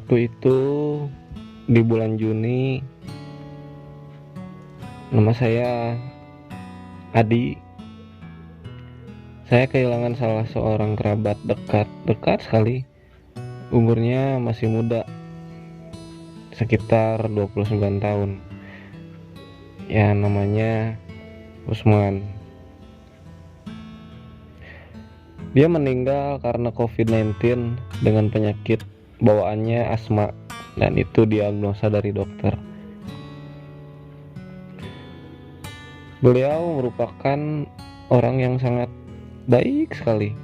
Waktu itu di bulan Juni, nama saya Adi. Saya kehilangan salah seorang kerabat dekat sekali. Umurnya masih muda, sekitar 29 tahun. Ya, namanya Usman. Dia meninggal karena COVID-19 dengan penyakit bawaannya asma, dan itu diagnosa dari dokter. Beliau merupakan orang yang sangat baik sekali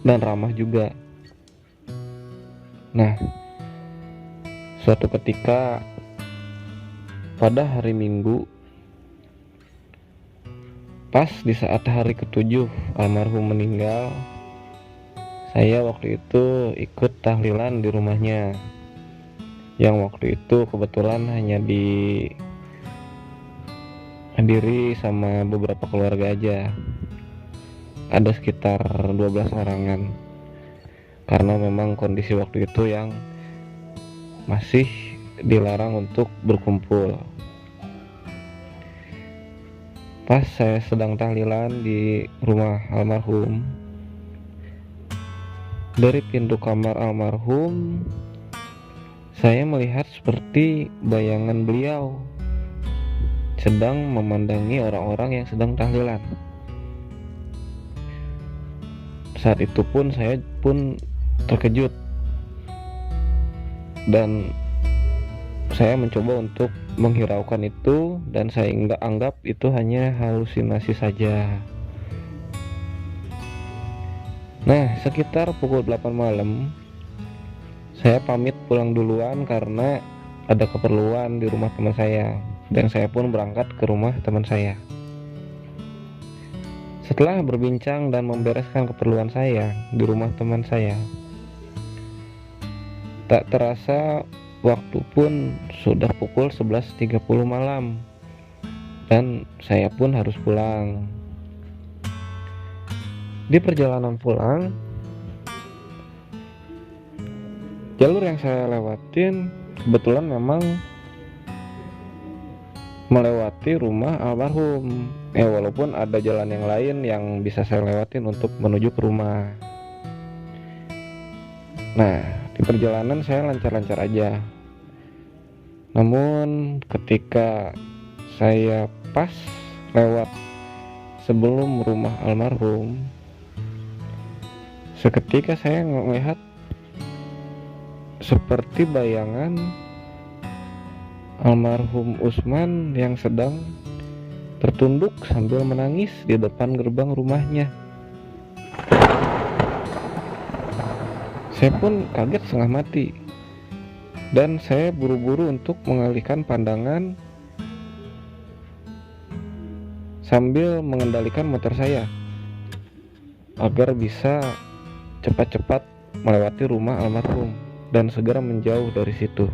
dan ramah juga. Nah, suatu ketika pada hari Minggu, pas di saat hari ketujuh almarhum meninggal, saya waktu itu ikut tahlilan di rumahnya, yang waktu itu kebetulan hanya dihadiri sama beberapa keluarga aja. Ada sekitar 12 orangan, karena memang kondisi waktu itu yang masih dilarang untuk berkumpul. Pas saya sedang tahlilan di rumah almarhum, dari pintu kamar almarhum saya melihat seperti bayangan beliau sedang memandangi orang-orang yang sedang tahlilan. Saat itu pun saya pun terkejut, dan saya mencoba untuk menghiraukan itu, dan saya anggap itu hanya halusinasi saja. Nah, sekitar pukul 8 malam saya pamit pulang duluan karena ada keperluan di rumah teman saya, dan saya pun berangkat ke rumah teman saya. Setelah berbincang dan membereskan keperluan saya di rumah teman saya, tak terasa waktu pun sudah pukul 11.30 malam, dan saya pun harus pulang. Di perjalanan pulang, jalur yang saya lewatin kebetulan memang melewati rumah almarhum. Walaupun ada jalan yang lain yang bisa saya lewatin untuk menuju ke rumah. Nah, di perjalanan saya lancar-lancar aja. Namun ketika saya pas lewat sebelum rumah almarhum, seketika saya melihat seperti bayangan almarhum Usman yang sedang tertunduk sambil menangis di depan gerbang rumahnya. Saya pun kaget setengah mati, dan saya buru-buru untuk mengalihkan pandangan sambil mengendalikan motor saya agar bisa cepat-cepat melewati rumah almarhum dan segera menjauh dari situ.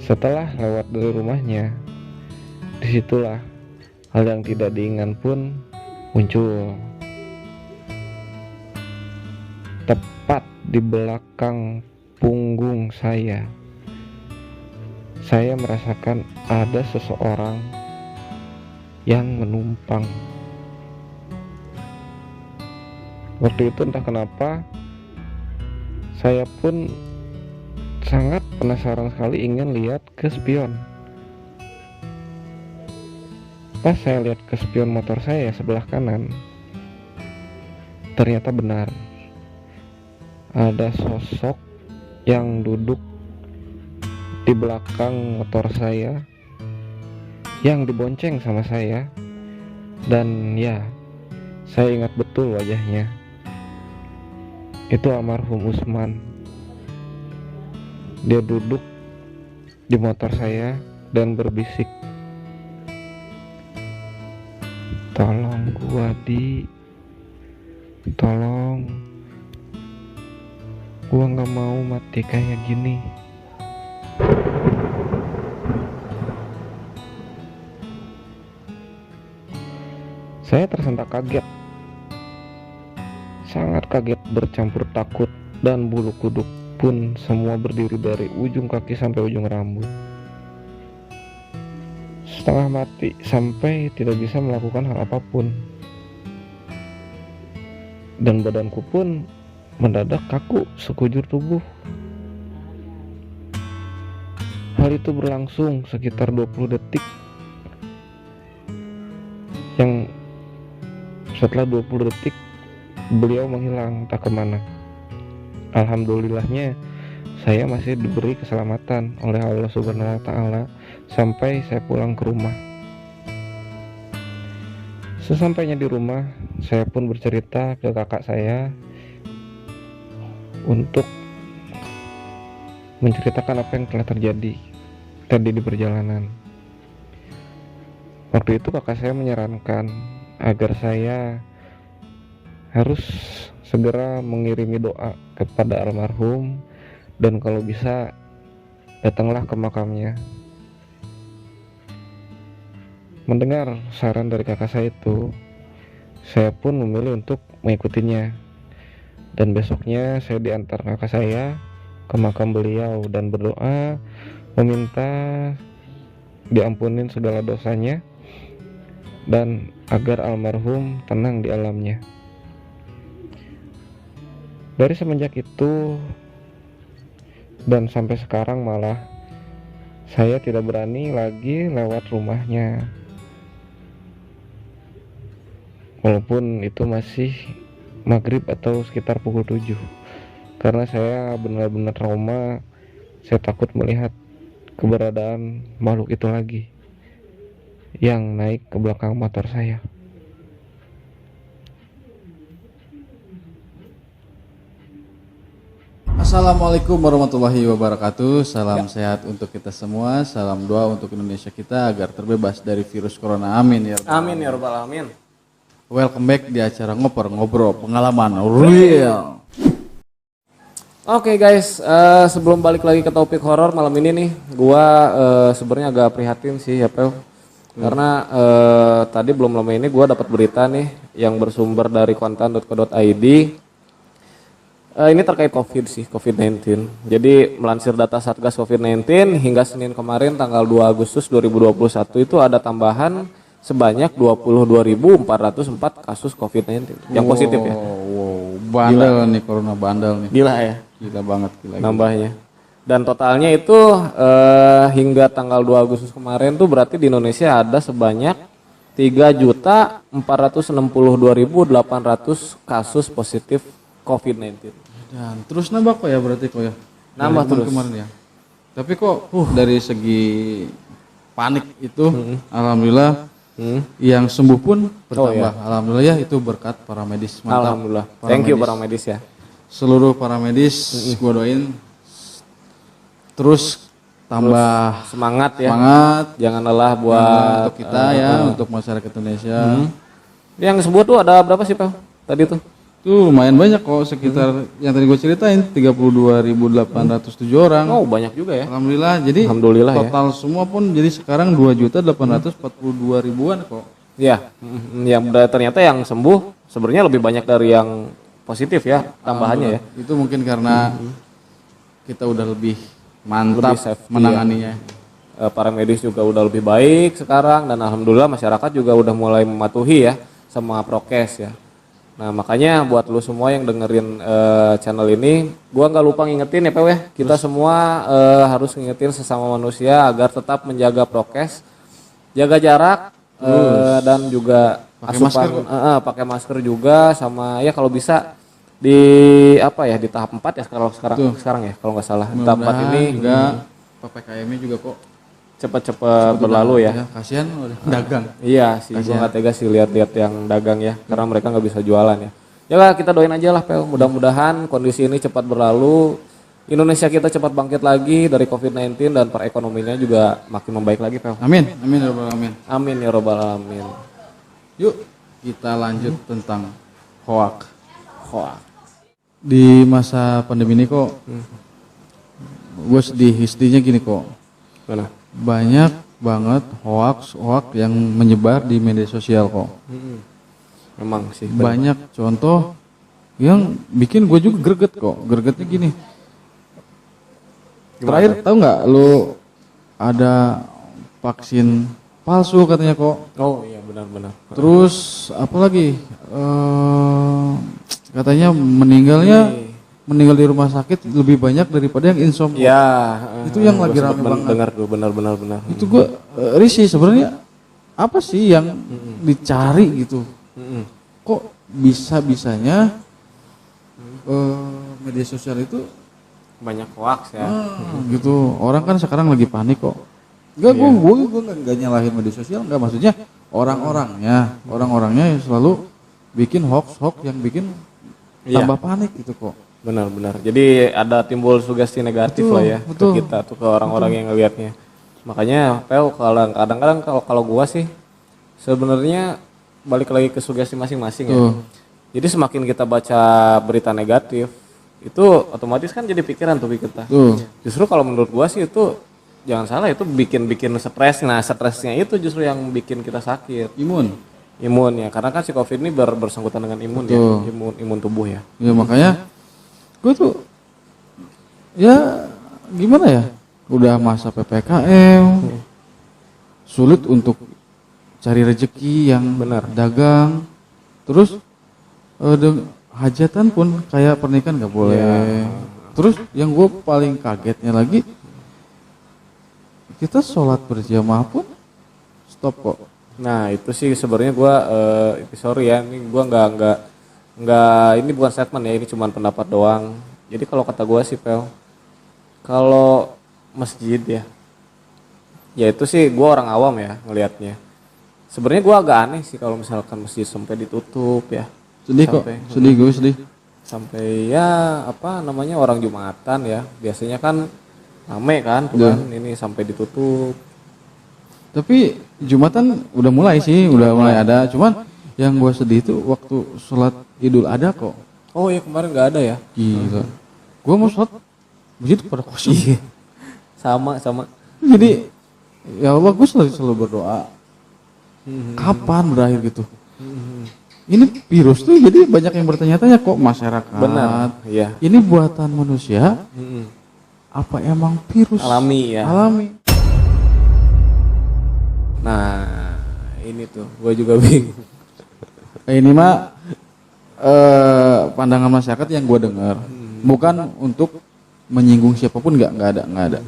Setelah lewat dari rumahnya, disitulah hal yang tidak diinginkan pun muncul. Tepat di belakang punggung saya merasakan ada seseorang yang menumpang. Waktu itu entah kenapa saya pun sangat penasaran sekali ingin lihat ke spion. Pas saya lihat ke spion motor saya sebelah kanan, ternyata benar ada sosok yang duduk di belakang motor saya, yang dibonceng sama saya. Dan ya, saya ingat betul wajahnya. Itu almarhum Usman. Dia duduk di motor saya dan berbisik, "Tolong gua, Di. Tolong. Gua gak mau mati kayak gini." Saya tersentak kaget, sangat kaget bercampur takut dan bulu kuduk pun semua berdiri dari ujung kaki sampai ujung rambut. Setengah mati sampai tidak bisa melakukan hal apapun. Dan badanku pun mendadak kaku sekujur tubuh. Hal itu berlangsung sekitar 20 detik. Yang setelah 20 detik beliau menghilang tak kemana. Alhamdulillahnya saya masih diberi keselamatan oleh Allah Subhanahu wa Ta'ala sampai saya pulang ke rumah. Sesampainya di rumah, saya pun bercerita ke kakak saya untuk menceritakan apa yang telah terjadi tadi di perjalanan. Waktu itu kakak saya menyarankan agar saya harus segera mengirimi doa kepada almarhum, dan kalau bisa datanglah ke makamnya. Mendengar saran dari kakak saya itu, saya pun memilih untuk mengikutinya. Dan besoknya saya diantar kakak saya ke makam beliau dan berdoa meminta diampunin segala dosanya dan agar almarhum tenang di alamnya. Dari semenjak itu dan sampai sekarang malah saya tidak berani lagi lewat rumahnya, walaupun itu masih maghrib atau sekitar pukul 7, karena saya benar-benar trauma. Saya takut melihat keberadaan makhluk itu lagi yang naik ke belakang motor saya. Assalamualaikum warahmatullahi wabarakatuh. Salam sehat untuk kita semua. Salam doa untuk Indonesia kita agar terbebas dari virus corona. Amin ya rabbal alamin. Amin ya rabbal alamin. Welcome back di acara ngobrol pengalaman real. Oke guys, sebelum balik lagi ke topik horor malam ini nih, gua sebenarnya agak prihatin sih ya Pel. Karena tadi belum lama ini gua dapat berita nih yang bersumber dari kontan.co.id. Ini terkait COVID-19. Jadi melansir data Satgas COVID-19 hingga Senin kemarin tanggal 2 Agustus 2021 itu ada tambahan sebanyak 22.404 kasus COVID-19 yang positif ya. Wow, bandel nih corona, bandel nih. Gila ya. Gila banget, gila. Nambahnya. Dan totalnya itu hingga tanggal 2 Agustus kemarin tuh berarti di Indonesia ada sebanyak 3.462.800 kasus positif COVID-19. Dan terus nambah kok ya berarti kok ya. Nambah dari terus. Kemarin ya. Tapi kok dari segi panik itu alhamdulillah yang sembuh pun bertambah. iya. Alhamdulillah ya, itu berkat para medis. Mantap. Alhamdulillah. Thank you para medis ya. Seluruh para medis gua doain terus tambah Semangat ya. semangat Jangan lelah buat untuk kita ya, untuk masyarakat Indonesia. Yang sembuh tuh ada berapa sih Pel? Tadi tuh. Tuh lumayan banyak kok, sekitar yang tadi gue ceritain 32.807 orang. Oh, banyak juga ya. Alhamdulillah. Jadi Alhamdulillah total semua pun jadi sekarang 2.842.000-an kok. Ya, yang ternyata yang sembuh sebenarnya lebih banyak dari yang positif ya tambahannya ya. Itu mungkin karena kita udah lebih mantap Lebih safety, menanganinya. Para medis juga udah lebih baik sekarang dan alhamdulillah masyarakat juga udah mulai mematuhi ya sama prokes ya. Nah makanya buat lu semua yang dengerin channel ini, gua nggak lupa ngingetin ya Pak ya, kita semua harus ngingetin sesama manusia agar tetap menjaga prokes, jaga jarak dan juga pakai masker juga, sama ya kalau bisa di di tahap 4 ya sekarang ya kalau nggak salah. Tahap 4 ini juga PPKM-nya juga kok cepat-cepat berlalu ya. Kasihan dagang. Iya sih, gue nggak tega sih lihat-lihat yang dagang ya, karena mereka nggak bisa jualan ya. Ya lah, kita doain aja lah Pel, mudah-mudahan kondisi ini cepat berlalu, Indonesia kita cepat bangkit lagi dari COVID-19 dan perekonomiannya juga makin membaik lagi Pel. Amin, amin ya rabbal alamin. Amin ya robbal alamin. Yuk kita lanjut tentang hoak. Hoak. Di masa pandemi ini kok, gue sedihnya gini kok. Mana? Banyak banget hoax yang menyebar di media sosial kok. Memang sih. Banyak contoh yang bikin gue juga greget kok. Gregetnya gini. Terakhir tahu nggak lu ada vaksin palsu katanya kok. Oh iya benar-benar. Terus apa lagi? Katanya meninggal di rumah sakit lebih banyak daripada yang insomnia. Ya, Itu yang lagi rame banget. Dengar tuh benar. Itu gue risih sebenarnya. Apa sih yang dicari gitu? Kok bisa-bisanya media sosial itu banyak hoax ya. gitu. Orang kan sekarang lagi panik kok. Enggak, gue enggak nyalahin media sosial, enggak, maksudnya orang-orangnya yang selalu bikin hoax yang bikin tambah panik gitu kok. Benar. Jadi ada timbul sugesti negatif lah ya ke kita tuh, ke orang-orang yang ngelihatnya. Makanya Pel kadang-kadang kalau gua sih sebenarnya balik lagi ke sugesti masing-masing ya. Jadi semakin kita baca berita negatif itu otomatis kan jadi pikiran tuh kita. Justru kalau menurut gua sih itu jangan salah, itu bikin stres. Nah, stresnya itu justru yang bikin kita sakit. Imun ya, karena kan si COVID ini bersangkutan dengan imun ya, imun tubuh ya. Ya makanya gue tuh ya gimana ya, udah masa PPKM, sulit untuk cari rezeki yang dagang, terus hajatan pun kayak pernikahan nggak boleh. Terus yang gue paling kagetnya lagi, kita sholat berjamaah pun stop kok. Nah itu sih sebenarnya gue sorry ya, ini gue nggak ini bukan statement ya, ini cuma pendapat doang. Jadi kalau kata gue sih Pel, kalau masjid ya itu sih gue orang awam ya ngelihatnya. Sebenarnya gue agak aneh sih kalau misalkan masjid sampai ditutup ya. Sedih. Sampai ya apa namanya orang Jumatan ya, biasanya kan rame kan tuh kan, ini sampai ditutup. Tapi Jumatan udah mulai sih, udah mulai ada. Cuman yang gue sedih itu waktu sholat Idul Adha kok. Oh iya kemarin nggak ada ya? Gila. Gue mau sholat masjid pada kosong. Sama. Jadi ya Allah, gue selalu berdoa. Kapan berakhir gitu? Ini virus tuh jadi banyak yang bertanya-tanya kok masyarakat. Benar. Iya. Ini buatan manusia. Apa emang virus? Alami ya. Alami. Nah ini tuh gue juga bingung. Ini mah pandangan masyarakat yang gue dengar, bukan untuk menyinggung siapapun, nggak ada.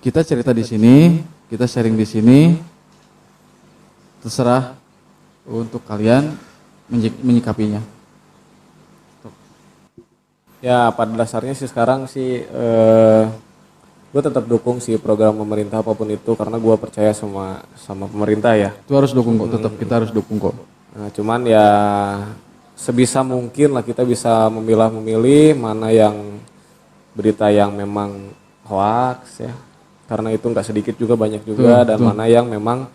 Kita cerita di sini, kita sharing di sini, terserah untuk kalian menyikapinya. Ya pada dasarnya sih sekarang sih gue tetap dukung sih program pemerintah apapun itu, karena gue percaya sama pemerintah ya. Itu harus dukung kok, tetap kita harus dukung kok. Nah, cuman ya sebisa mungkin lah kita bisa memilih mana yang berita yang memang hoax ya, karena itu nggak sedikit juga, banyak juga, dan mana yang memang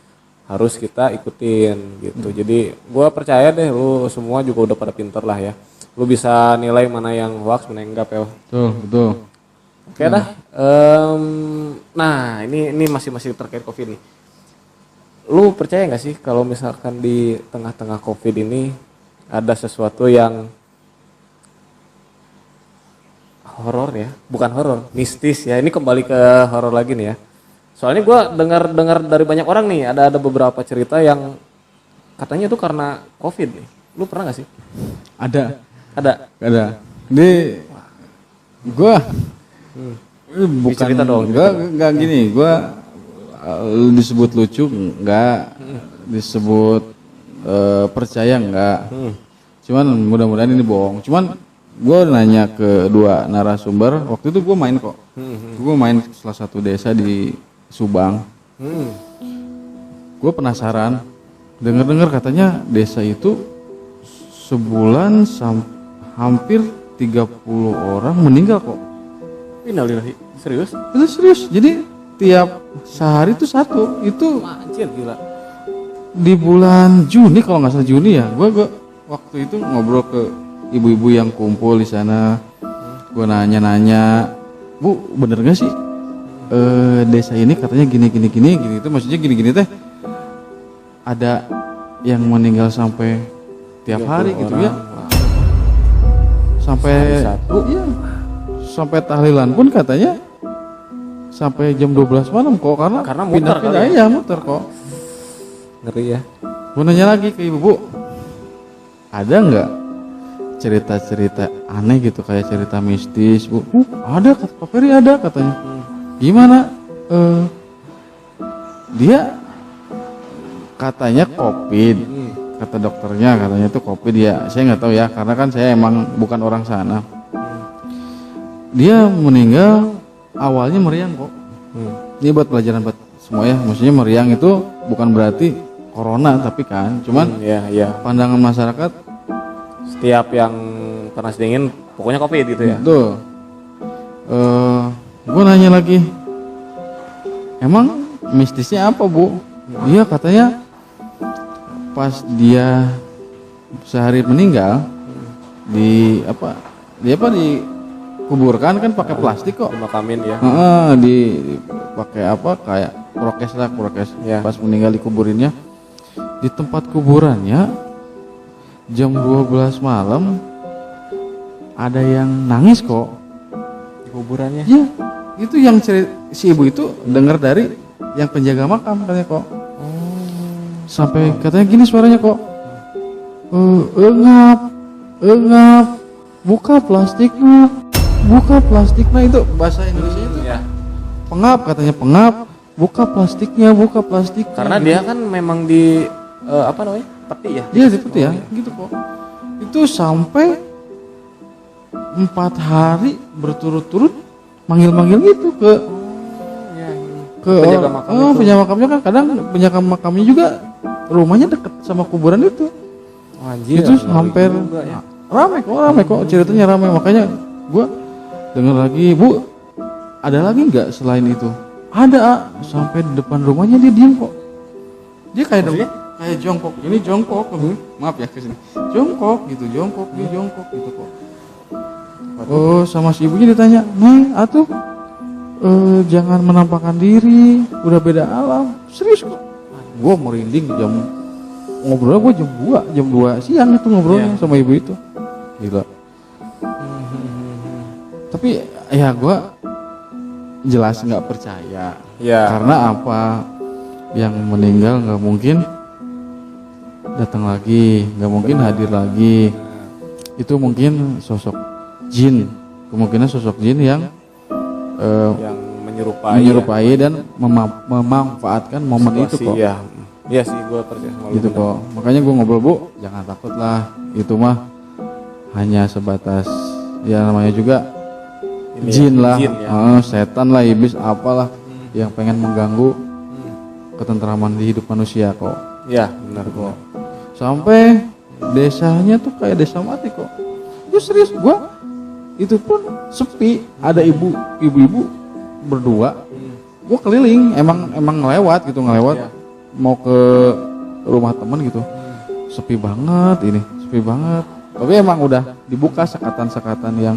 harus kita ikutin gitu. Jadi gue percaya deh lu semua juga udah pada pinter lah ya, lu bisa nilai mana yang hoax mana yang enggak Pel. Betul. Oke dah. Nah ini masih terkait COVID nih. Lu percaya nggak sih kalau misalkan di tengah-tengah COVID ini ada sesuatu yang horor ya, bukan horor, mistis ya. Ini kembali ke horor lagi nih ya. Soalnya gue dengar dari banyak orang nih, ada beberapa cerita yang katanya tuh karena COVID nih. Lu pernah nggak sih? Ada. Ini gue bukan cerita dong. Enggak gini, gue disebut lucu enggak, disebut percaya enggak. Cuman mudah-mudahan ini bohong. Cuman gue nanya ke dua narasumber, waktu itu gue main kok. Gue main salah satu desa di Subang. Gue penasaran, dengar katanya desa itu sebulan hampir 30 orang meninggal kok. Innalillahi, serius? Itu serius. Jadi tiap sehari itu satu. Itu Anjir gila. di bulan Juni kalau nggak salah, Juni ya. Gue waktu itu ngobrol ke ibu-ibu yang kumpul di sana. Gue nanya, Bu, bener nggak sih desa ini katanya gini itu, maksudnya gini teh ada yang meninggal sampai tiap hari gitu ya. sampai Satu. iya, sampai tahlilan pun katanya sampai jam 12 malam kok, karena muter pindah-pindah kali ya muter kok. Ngeri ya. Gue nanya lagi ke ibu, Bu, ada nggak cerita-cerita aneh gitu kayak cerita mistis, Bu? Ada, kata Pak Ferry, ada katanya. Gimana? Dia katanya COVID, kata dokternya katanya itu COVID ya. Saya nggak tahu ya, karena kan saya emang bukan orang sana. Dia meninggal awalnya meriang kok. Ini buat pelajaran buat semua ya. Maksudnya meriang itu bukan berarti corona, tapi kan cuman Iya. pandangan masyarakat Setiap yang panas dingin pokoknya COVID gitu ya. tuh. Gue nanya lagi, emang mistisnya apa, Bu? Dia katanya pas dia sehari meninggal dikuburkan kan pakai plastik kok. Dimakamin ya. Pakai apa kayak prokes. Ya. Pas meninggal dikuburinnya di tempat kuburannya jam 12 malam ada yang nangis kok. Di kuburannya. Ya, itu yang si ibu itu dengar dari yang penjaga makam katanya kok. Sampai katanya gini suaranya kok. Engap, buka plastiknya itu bahasa Indonesia itu. Ya. Pengap katanya, buka plastiknya. Karena dia kan memang di peti ya. Iya seperti ya, gitu kok. Itu sampai 4 hari berturut-turut manggil-manggil gitu ke Penjaga makam itu. penjaga makamnya kan kadang penjaga makamnya juga rumahnya deket sama kuburan itu. Anjir. Itu hampir rame kok ceritanya rame, makanya gua dengar lagi, Bu, ada lagi nggak selain itu? Ada, sampai di depan rumahnya dia diem kok. Dia kayak jongkok, ini jongkok, maaf ya kesini, jongkok gitu kok. Oh, sama si ibunya ditanya, Neng, atuh jangan menampakkan diri, udah beda alam. Serius kok. Gua merinding ngobrolnya gua jam 2 siang itu ngobrolnya sama ibu itu. Gila. Tapi ya gua jelas nggak percaya. Ya. Karena apa? Yang meninggal nggak mungkin datang lagi, nggak mungkin hadir lagi. Itu mungkin sosok jin, kemungkinan sosok jin yang Yang menyerupai dan memanfaatkan momen itu kok. Iya sih, gue percaya sama lu. Gitu kok. Makanya gue ngobrol, Bu, jangan takut lah. Itu mah hanya sebatas ya namanya juga Ini jin lah, jin ya. setan lah, iblis apalah yang pengen mengganggu ketentraman di hidup manusia kok. Iya, benar kok. Sampai desanya tuh kayak desa mati kok. Gue serius, gua itu pun sepi, ada ibu-ibu berdua. Gue keliling, emang ngelewat Iya. mau ke rumah temen gitu. Sepi banget. Tapi emang udah dibuka sekatan-sekatan yang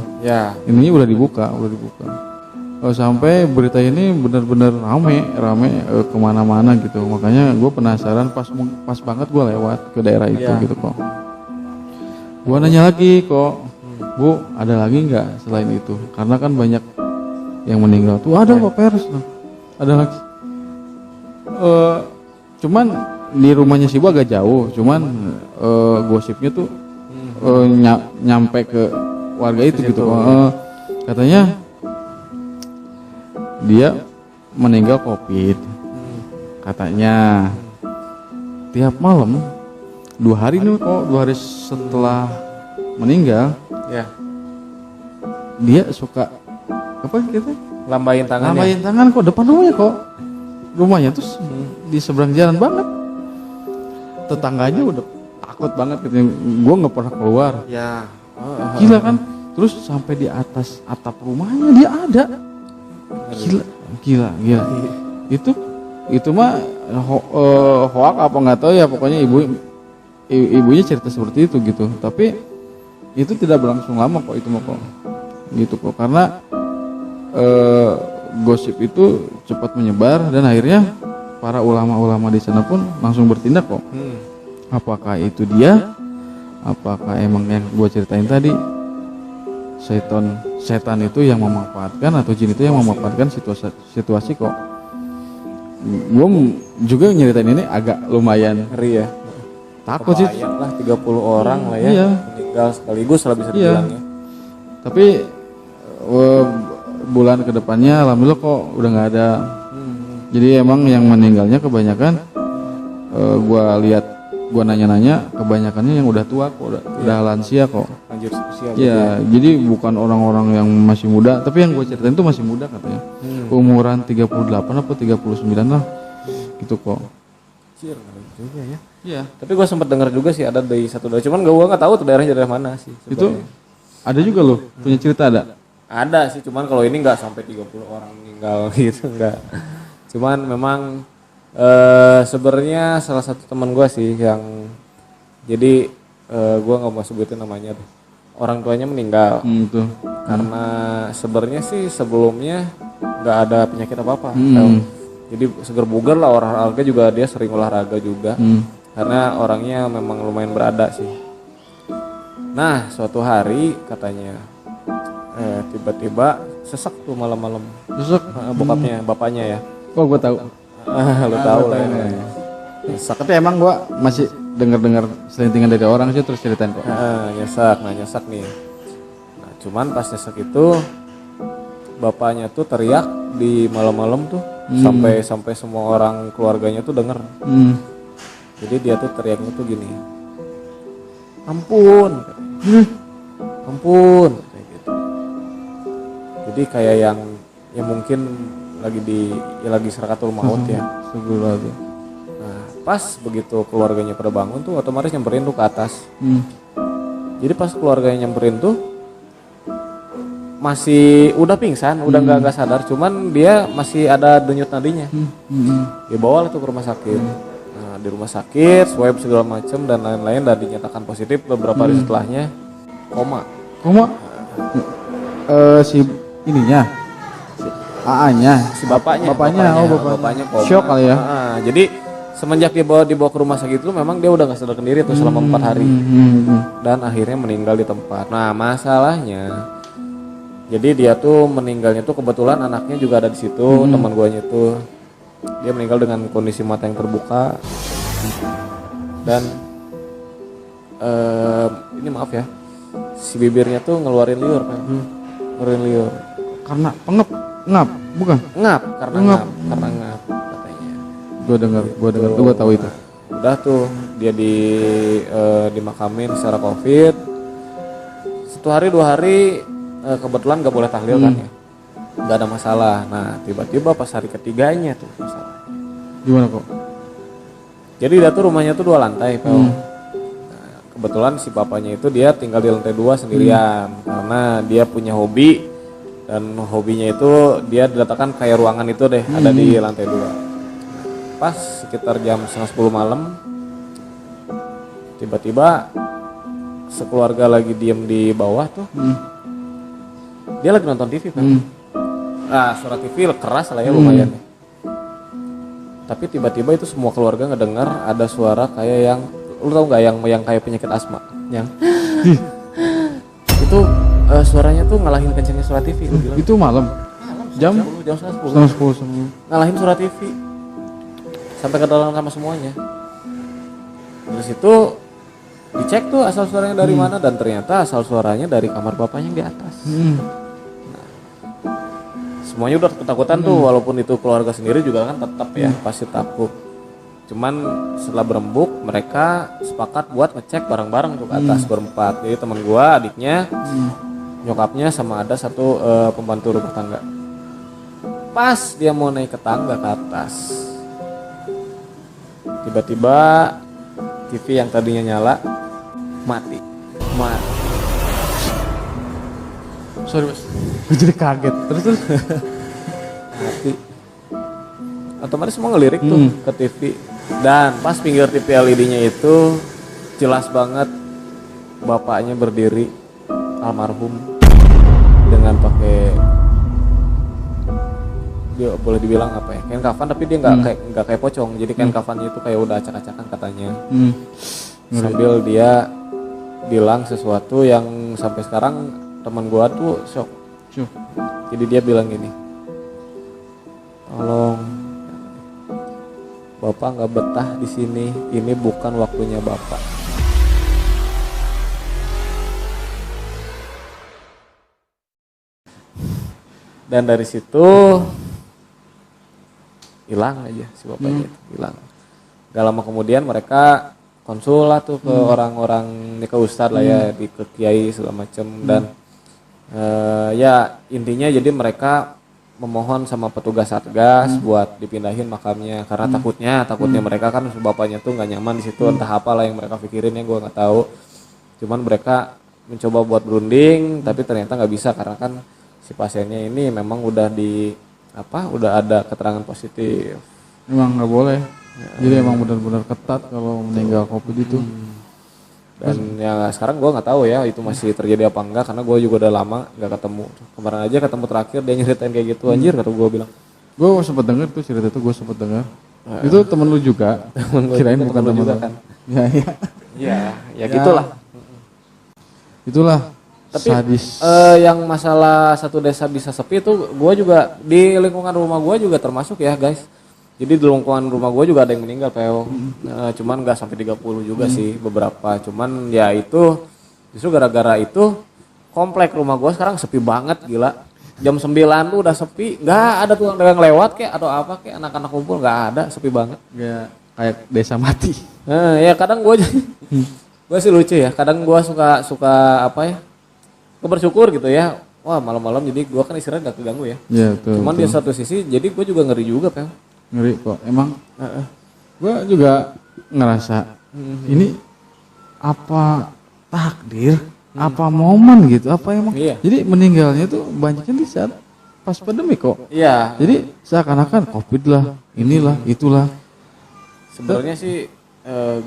ininya udah dibuka. Sampai berita ini benar-benar rame kemana-mana gitu. Makanya gue penasaran, pas banget gue lewat ke daerah itu gitu kok. Gue nanya lagi kok, Bu, ada lagi nggak selain itu? Karena kan banyak yang meninggal tuh. Ada kok, Pers, ada lagi. Cuman di rumahnya si Bu agak jauh. Cuman gosipnya tuh nyampe ke warga itu gitu. Katanya dia meninggal COVID. Katanya tiap malam 2 hari nih kok, 2 hari setelah meninggal dia suka apa gitu? Lambain tangan kok depan rumahnya kok. Rumahnya tuh di seberang jalan banget. Tetangganya udah takut banget gitu. Gue nggak pernah keluar. Ya. Gila kan? Terus sampai di atas atap rumahnya dia ada. Gila. Itu mah hoak apa nggak tahu ya, pokoknya ibunya cerita seperti itu gitu. Tapi itu tidak berlangsung lama kok, itu mah kok. Gitu kok, karena gosip itu cepat menyebar dan akhirnya para ulama-ulama di sana pun langsung bertindak kok. Apakah itu dia? Apakah emang yang gue ceritain tadi? setan itu yang memanfaatkan atau jin itu yang memanfaatkan situasi kok. Gue juga nyeritain ini agak lumayan Ngeri ya. takut sih. Kebayang lah 30 orang lah ya. Iya. Meninggal sekaligus lah bisa Iya. dibilang ya. Tapi bulan kedepannya alhamdulillah kok udah nggak ada. Jadi emang yang meninggalnya kebanyakan gua nanya-nanya kebanyakannya yang udah tua kok, udah lansia kok. Lanjut usia. Iya, jadi bukan orang-orang yang masih muda, tapi yang gue ceritain tuh masih muda katanya. Umuran 38 atau 39 lah. Gitu kok. Anjir, ngeri juga ya. Iya. Tapi gue sempat dengar juga sih ada dari satu daerah, cuman gue nggak tahu tuh daerahnya daerah mana sih. Itu sebenarnya. ada juga loh, punya cerita ada. Ada sih, cuman kalau ini nggak sampai 30 orang meninggal gitu, nggak. Cuman memang sebenarnya salah satu teman gue sih yang jadi gue nggak mau sebutin namanya tuh. Orang tuanya meninggal Tuh. karena sebenarnya sih sebelumnya nggak ada penyakit apa-apa. Jadi seger bugar lah, olahraga juga dia sering olahraga juga. Karena orangnya memang lumayan berada sih. Nah suatu hari katanya tiba-tiba sesak tuh malam-malam. Besok Bapaknya ya. kok gue tahu. Lu tahu lah ya. Sesak. Tapi emang gue masih dengar selentingan dari orang sih terus ceritain kok. Nyesak nih. Nah cuman pas nyesak itu bapaknya tuh teriak di malam-malam tuh sampai semua orang keluarganya tuh denger. Jadi dia tuh teriaknya tuh gini, ampun, ampun, kayak gitu. Jadi kayak yang mungkin lagi serakatul maut ya. Astagfirullahaladzim. Nah pas begitu keluarganya pada bangun tuh otomatis nyamperin tuh ke atas. Jadi pas keluarganya nyamperin tuh masih udah pingsan, udah nggak sadar, cuman dia masih ada denyut nadinya. Dibawa lah tuh ke rumah sakit. Nah di rumah sakit swab segala macam dan lain-lain dan dinyatakan positif. Beberapa hari setelahnya koma. Si ininya, AA-nya, Si bapaknya koma. Syok kali ya. Jadi semenjak dibawa ke rumah sakit itu memang dia udah nggak sadarkan diri tuh selama 4 hari dan akhirnya meninggal di tempat. Nah masalahnya jadi dia tuh meninggalnya tuh kebetulan anaknya juga ada di situ, teman guanya tuh. Dia meninggal dengan kondisi mata yang terbuka. Dan ini maaf ya. Si bibirnya tuh ngeluarin liur, Pak. Ngeluarin liur. Karena ngap, bukan? Ngap, karena ngap katanya. Gue tahu itu. Udah tuh dia dimakamin secara Covid. 1 hari 2 hari kebetulan gak boleh tahlil kan ya, gak ada masalah. Nah tiba-tiba pas hari ketiganya tuh masalah. Gimana kok? Jadi dia tuh rumahnya tuh 2 lantai Pak. Nah, kebetulan si bapaknya itu dia tinggal di lantai 2 sendirian karena dia punya hobi dan hobinya itu dia diletakkan kayak ruangan itu deh ada di lantai 2. Pas sekitar jam 9:30 malam tiba-tiba sekeluarga lagi diem di bawah tuh. Dia lagi nonton TV kan. Nah suara TV keras lah ya lumayan. Tapi tiba-tiba itu semua keluarga ngedengar ada suara kayak yang, lu tau nggak yang kayak penyakit asma, yang itu suaranya tuh ngalahin kencengnya suara TV. Itu malam. Jam 10 ngalahin suara TV sampai ke dalam sama semuanya. Terus itu dicek tuh asal suaranya dari mana dan ternyata asal suaranya dari kamar bapaknya yang di atas. Semuanya udah ketakutan tuh, walaupun itu keluarga sendiri juga kan tetap ya pasti takut. Cuman setelah berembuk mereka sepakat buat ngecek bareng-bareng tuh ke atas berempat. Jadi teman gua, adiknya, nyokapnya sama ada satu pembantu rumah tangga. Pas dia mau naik ke tangga ke atas, tiba-tiba TV yang tadinya nyala mati. Sorry mas, gue jadi kaget. Terus Mati. Otomatis semua ngelirik tuh ke TV. Dan pas pinggir TV LED-nya itu jelas banget bapaknya berdiri almarhum dengan pakai, dia boleh dibilang apa ya, kain kafan tapi dia nggak kayak pocong. Jadi kain kafannya itu kayak udah acak-acakan katanya. Sambil dia bilang sesuatu yang sampai sekarang teman gua tuh shock. Syuk. Jadi dia bilang gini, tolong Bapak nggak betah di sini, ini bukan waktunya Bapak. Dan dari situ hilang aja si bapaknya itu, hilang. Gak lama kemudian mereka konsul lah tuh ke orang-orang ke ustadz lah ya, di ke kiai segala macem. Dan ya intinya jadi mereka memohon sama petugas satgas buat dipindahin makamnya karena takutnya mereka kan bapaknya tuh nggak nyaman di situ, entah apalah yang mereka pikirin ya gue nggak tahu. Cuman mereka mencoba buat berunding tapi ternyata nggak bisa karena kan si pasiennya ini memang udah udah ada keterangan positif. Emang nggak boleh. Jadi emang benar-benar ketat kalau meninggal COVID itu. Dan ya sekarang gue nggak tahu ya itu masih terjadi apa enggak karena gue juga udah lama nggak ketemu. Kemarin aja ketemu terakhir dia nyeritain kayak gitu, anjir kata gue bilang. Gue sempet denger tuh cerita itu, gue sempet denger. Itu temen lu juga. Kirain bukan temen lu kan. Ya gitulah. Itulah. Tapi sadis. yang masalah satu desa bisa sepi itu gue juga di lingkungan rumah gue juga termasuk ya guys. Jadi di lingkungan rumah gue juga ada yang meninggal PO. Cuman nggak sampai 30 juga sih beberapa. Cuman ya itu justru gara-gara itu komplek rumah gue sekarang sepi banget gila. Jam 9 tuh udah sepi, nggak ada tuh yang lewat kayak atau apa kayak anak-anak kumpul, nggak ada, sepi banget. Ya, kayak desa mati. Ya kadang gue gue sih lucu ya. Kadang gue suka apa ya? Gue bersyukur gitu ya. Wah malam-malam jadi gue kan istirahat gak keganggu ya. Iya betul. Cuman di satu sisi jadi gue juga ngeri juga PO. Ngeri kok. Emang gue juga ngerasa ini apa takdir, apa momen gitu, apa emang. Iya. Jadi meninggalnya tuh banyaknya di saat pas pandemi kok. Iya. Jadi seakan-akan COVID lah, inilah, itulah. Sebenarnya sih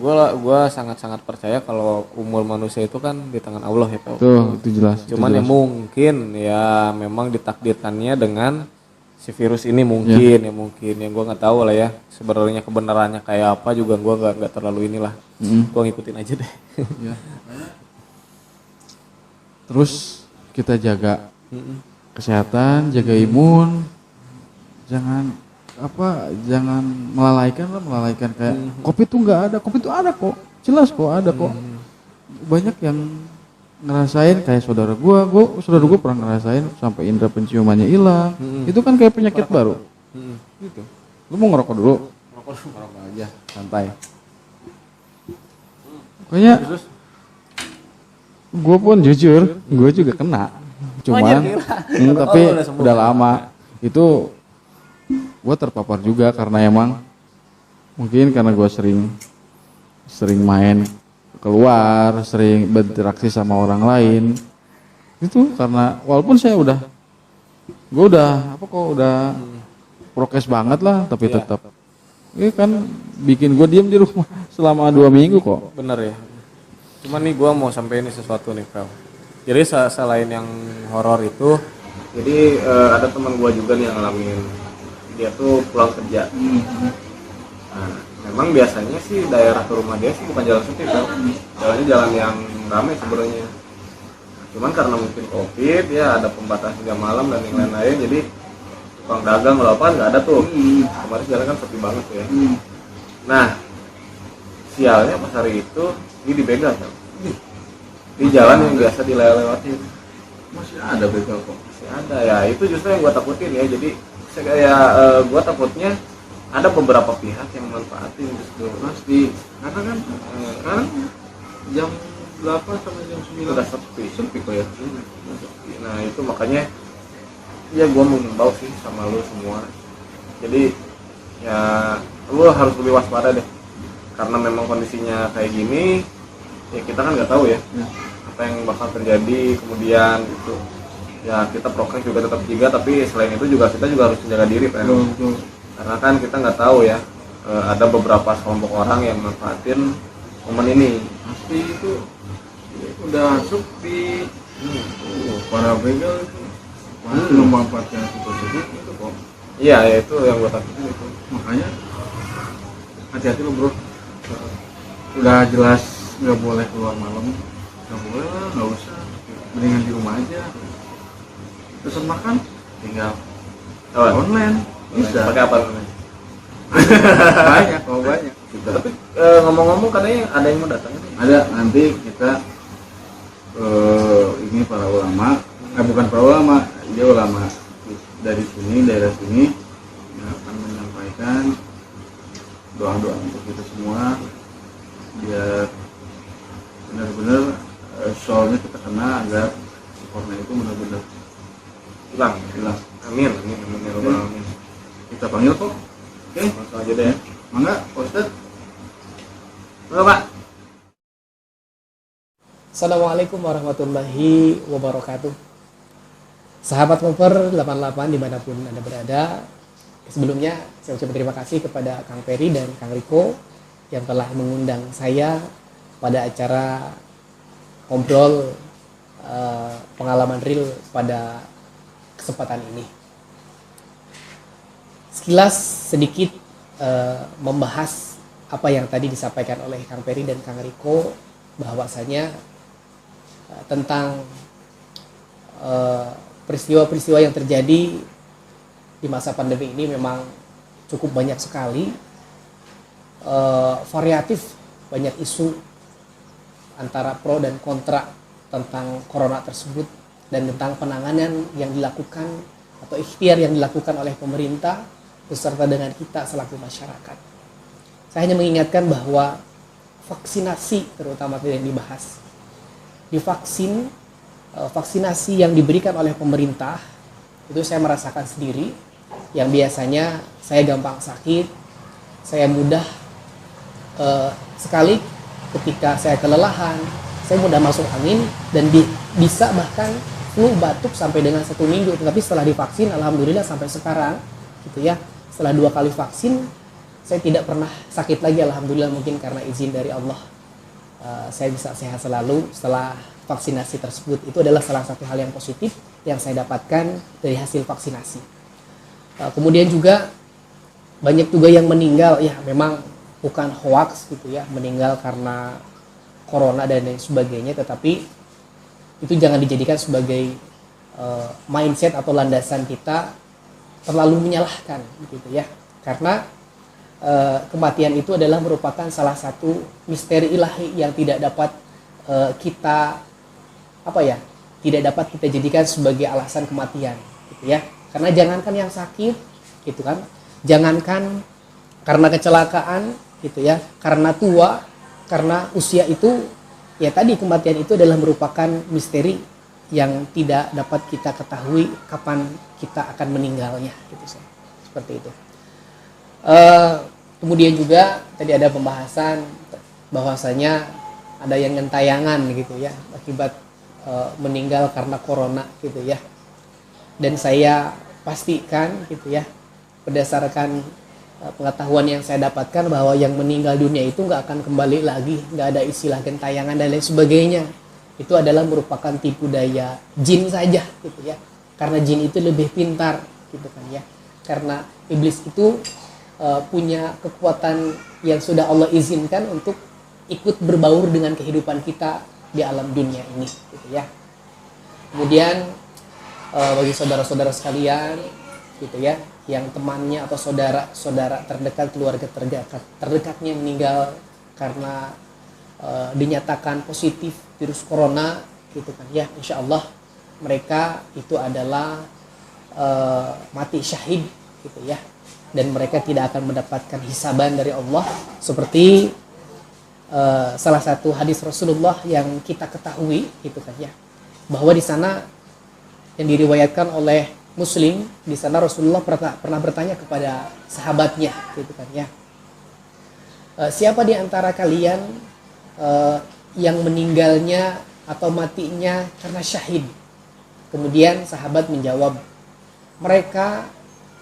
gue sangat-sangat percaya kalau umur manusia itu kan di tangan Allah ya Pak. Tuh, itu jelas. Cuman itu ya jelas. mungkin ya memang ditakdirkannya dengan si virus ini mungkin yang gue nggak tahu lah ya sebenarnya kebenarannya kayak apa juga gue nggak terlalu inilah. Gue ngikutin aja deh. Ya. Terus kita jaga kesehatan, jaga imun, jangan melalaikan kayak COVID tuh nggak ada, COVID tuh ada kok, jelas kok ada kok. Banyak yang ngerasain kayak saudara gue pernah ngerasain sampai indera penciumannya hilang. Itu kan kayak penyakit baru. Gitu. Lu mau ngerokok dulu? Ngerokok aja, santai. Pokoknya gue pun jujur, gue juga kena. Cuman, tapi udah lama. Itu gue terpapar juga karena emang mungkin karena gue sering main keluar, sering berinteraksi sama orang lain. Itu karena walaupun saya udah prokes banget lah, tapi tetap ini kan bikin gue diem di rumah selama 2 minggu kok. Bener ya. Cuman nih gue mau sampai ini sesuatu nih Fel. Jadi selain yang horor itu, jadi ada teman gue juga nih yang ngalamin. Dia tuh pulang kerja. Nah, memang biasanya sih daerah ke rumah dia sih bukan jalan sepi Fel. Jalannya jalan yang ramai sebenarnya. Cuman karena mungkin COVID ya ada pembatasan jam malam dan yang lain-lain, jadi tukang dagang atau apa nggak ada tuh. Kemarin jalan kan sepi banget tuh ya. Nah, sialnya pas hari itu dia dibegal Fel. Di jalan yang biasa dilewat-lewatin. Masih ada begal kok. Masih ada ya, itu justru yang gue takutin ya. Jadi kayak gue takutnya ada beberapa pihak yang manfaatin justru. Pasti. Karena kan sekarang jam 8 sampai jam 9 udah sepi kok ya. Nah itu makanya ya gue mengimbau sih sama lu semua. Jadi ya lu harus lebih waspada deh. Karena memang kondisinya kayak gini, ya kita kan nggak tahu ya apa yang bakal terjadi kemudian itu. Ya kita prokes juga tetap jaga, tapi selain itu juga kita juga harus menjaga diri Pak. Karena kan kita nggak tahu ya ada beberapa kelompok orang yang manfaatin momen ini. Pasti itu udah sepi. Para begal itu pasti memanfaatkan situasi itu kok. Iya ya itu yang gue takutin itu. Makanya hati-hati lo bro. Udah jelas nggak boleh keluar malam. nggak boleh lah, nggak usah, mendingan di rumah aja. Pesan makan Tinggal online bisa. pakai apa namanya? Banyak, kalau banyak kita. Tapi ngomong-ngomong katanya ada yang mau datang nih. Ada nanti kita ini para ulama, bukan para ulama, dia ulama dari sini, daerah sini yang akan menyampaikan doa-doa untuk kita semua biar benar-benar soalnya kita kena agar corona itu benar-benar Hilang. hilang. Amin ya rabbal alamin. Kita panggil kok. Oke, Langsung aja deh ya. mangga Pak Ustadz. Enggak, Pak. Assalamualaikum warahmatullahi wabarakatuh. Sahabat Mover 88 dimanapun Anda berada. Sebelumnya saya ucapkan terima kasih kepada Kang Peri dan Kang Riko yang telah mengundang saya pada acara ngobrol pengalaman real pada kesempatan ini. Sekilas sedikit membahas apa yang tadi disampaikan oleh Kang Peri dan Kang Riko, bahwasanya tentang peristiwa-peristiwa yang terjadi di masa pandemi ini memang cukup banyak sekali, variatif, banyak isu antara pro dan kontra tentang corona tersebut dan tentang penanganan yang dilakukan atau ikhtiar yang dilakukan oleh pemerintah beserta dengan kita selaku masyarakat. Saya hanya mengingatkan bahwa vaksinasi terutama yang dibahas. Di vaksinasi yang diberikan oleh pemerintah itu saya merasakan sendiri, yang biasanya saya gampang sakit, saya mudah sekali ketika saya kelelahan, saya mudah masuk angin dan bisa bahkan flu, batuk sampai dengan 1 minggu. Tetapi setelah divaksin, alhamdulillah sampai sekarang gitu ya, setelah 2 kali vaksin saya tidak pernah sakit lagi, alhamdulillah, mungkin karena izin dari Allah. Saya bisa sehat selalu setelah vaksinasi tersebut. Itu adalah salah satu hal yang positif yang saya dapatkan dari hasil vaksinasi. Kemudian juga banyak juga yang meninggal, ya memang bukan hoax gitu ya, meninggal karena corona dan lain sebagainya, tetapi itu jangan dijadikan sebagai mindset atau landasan kita terlalu menyalahkan gitu ya, karena kematian itu adalah merupakan salah satu misteri ilahi yang tidak dapat kita tidak dapat kita jadikan sebagai alasan kematian gitu ya. Karena jangankan yang sakit gitu kan, jangankan karena kecelakaan gitu ya, karena tua, karena usia itu ya, tadi kematian itu adalah merupakan misteri yang tidak dapat kita ketahui kapan kita akan meninggalnya gitu, seperti itu. Kemudian juga tadi ada pembahasan bahwasanya ada yang gentayangan gitu ya akibat meninggal karena corona gitu ya, dan saya pastikan gitu ya, berdasarkan pengetahuan yang saya dapatkan, bahwa yang meninggal dunia itu nggak akan kembali lagi, nggak ada istilah gentayangan dan lain sebagainya. Itu adalah merupakan tipu daya jin saja gitu ya, karena jin itu lebih pintar gitu kan ya, karena iblis itu punya kekuatan yang sudah Allah izinkan untuk ikut berbaur dengan kehidupan kita di alam dunia ini gitu ya. Kemudian bagi saudara-saudara sekalian gitu ya, yang temannya atau saudara-saudara terdekat, keluarga terdekatnya meninggal karena dinyatakan positif virus corona gitu kan ya, insya Allah mereka itu adalah mati syahid gitu ya, dan mereka tidak akan mendapatkan hisaban dari Allah seperti salah satu hadis Rasulullah yang kita ketahui gitu kan ya, bahwa di sana yang diriwayatkan oleh Muslim, di sana Rasulullah pernah bertanya kepada sahabatnya gitu kan ya, siapa di antara kalian yang meninggalnya atau matinya karena syahid? Kemudian sahabat menjawab, mereka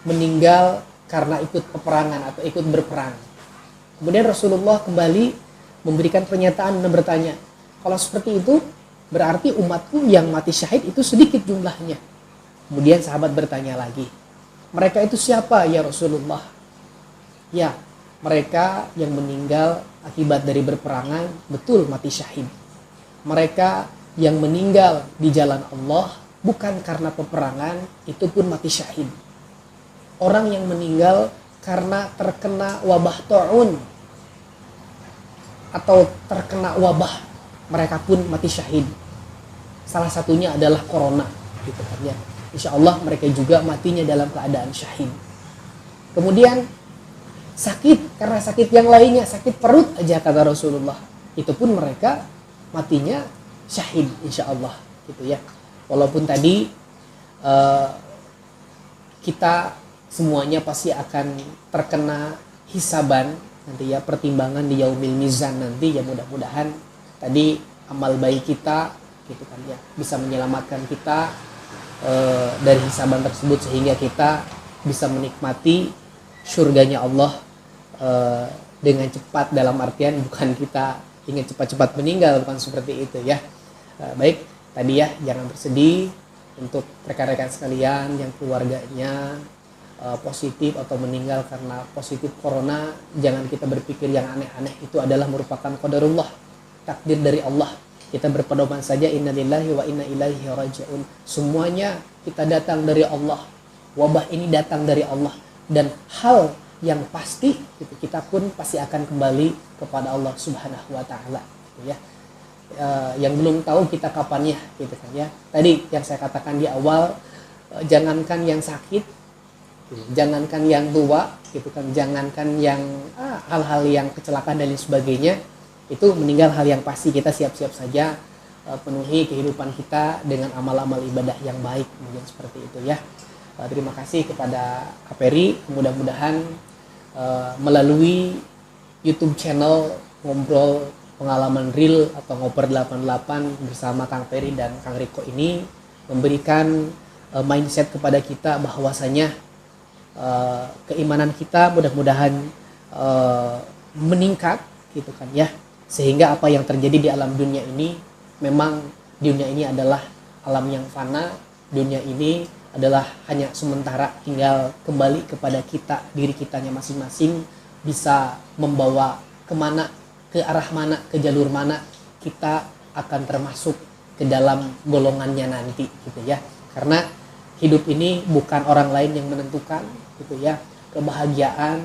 meninggal karena ikut peperangan atau ikut berperang. Kemudian Rasulullah kembali memberikan pernyataan dan bertanya, kalau seperti itu berarti umatku yang mati syahid itu sedikit jumlahnya. Kemudian sahabat bertanya lagi, mereka itu siapa ya Rasulullah? Ya, mereka yang meninggal akibat dari berperangan, betul mati syahid. mereka yang meninggal di jalan Allah bukan karena peperangan, itu pun mati syahid. Orang yang meninggal karena terkena wabah ta'un atau terkena wabah, mereka pun mati syahid. Salah satunya adalah corona, gitu kan ya. Insya Allah mereka juga matinya dalam keadaan syahid. Kemudian sakit, karena sakit yang lainnya, sakit perut aja kata Rasulullah, itu pun mereka matinya syahid insya Allah, gitu ya. Walaupun tadi kita semuanya pasti akan terkena hisaban nanti ya, pertimbangan di yaumil mizan nanti ya, mudah-mudahan tadi amal baik kita gitu kan ya bisa menyelamatkan kita dari hisaban tersebut, sehingga kita bisa menikmati surganya Allah dengan cepat, dalam artian bukan kita ingin cepat-cepat meninggal, bukan seperti itu ya. Baik, tadi ya jangan bersedih untuk rekan-rekan sekalian yang keluarganya positif atau meninggal karena positif corona. Jangan kita berpikir yang aneh-aneh, itu adalah merupakan qadarullah, takdir dari Allah. Kita berpedoman saja inna lillahi wa inna ilaihi raji'un. Semuanya kita datang dari Allah. Wabah ini datang dari Allah, dan hal yang pasti gitu, kita pun pasti akan kembali kepada Allah Subhanahu wa taala, gitu ya. Yang belum tahu kita kapannya, gitu kan ya. Tadi yang saya katakan di awal, jangankan yang sakit, jangankan yang tua, gitu kan, jangankan yang hal-hal yang kecelakaan dan lain sebagainya, itu meninggal hal yang pasti. Kita siap-siap saja penuhi kehidupan kita dengan amal-amal ibadah yang baik, mungkin seperti itu ya. Terima kasih kepada Kak Peri, mudah-mudahan melalui YouTube channel Ngobrol Pengalaman Real atau Ngoper 88 bersama Kang Peri dan Kang Riko ini memberikan mindset kepada kita bahwasanya keimanan kita mudah-mudahan meningkat, gitu kan ya, sehingga apa yang terjadi di alam dunia ini, memang dunia ini adalah alam yang fana, dunia ini adalah hanya sementara, tinggal kembali kepada kita, diri kitanya masing-masing bisa membawa kemana, ke arah mana, ke jalur mana kita akan termasuk ke dalam golongannya nanti, gitu ya. Karena hidup ini bukan orang lain yang menentukan, gitu ya. Kebahagiaan,